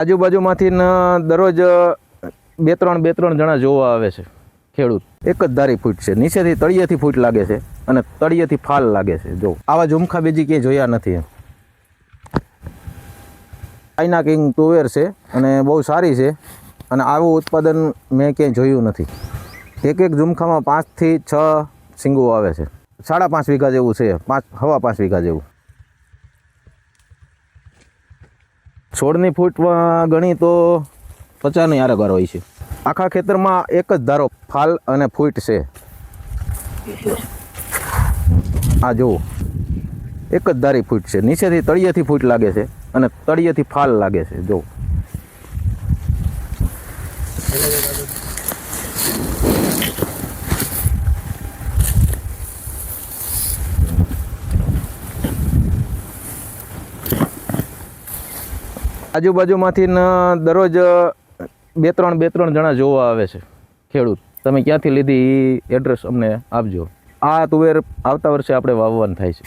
આજુબાજુમાંથી દરરોજ બે ત્રણ જણા જોવા આવે છે ખેડૂત. એક જ ધારી ફૂટ છે, નીચેથી તળિયેથી ફૂટ લાગે છે અને તળિયેથી ફાલ લાગે છે. જો આવા ઝુમખા બીજી ક્યાંય જોયા નથી. ચાઇના કિંગ તુવેર છે અને બહુ સારી છે અને આવું ઉત્પાદન મેં ક્યાંય જોયું નથી. એક ઝુમખામાં 5 થી 6 સિંગો આવે છે. 5.5 વીઘા જેવું છે, 5.5 વીઘા જેવું. છોડની ફૂટ ગણી તો 50ની આરેગાર હોય છે. આખા ખેતરમાં એક જ ધારો ફાલ અને ફૂટ છે. આ જુઓ, એક જ ધારી ફૂટ છે, નીચેથી તળિયેથી ફૂટ લાગે છે અને તળિયેથી ફાલ લાગે છે. જો આજુબાજુમાંથી દરરોજ બે ત્રણ જણા જોવા આવે છે ખેડૂત. તમે ક્યાંથી લીધી એ એડ્રેસ અમને આપજો. આ તુવેર આવતા વર્ષે આપણે વાવવાનું થાય છે.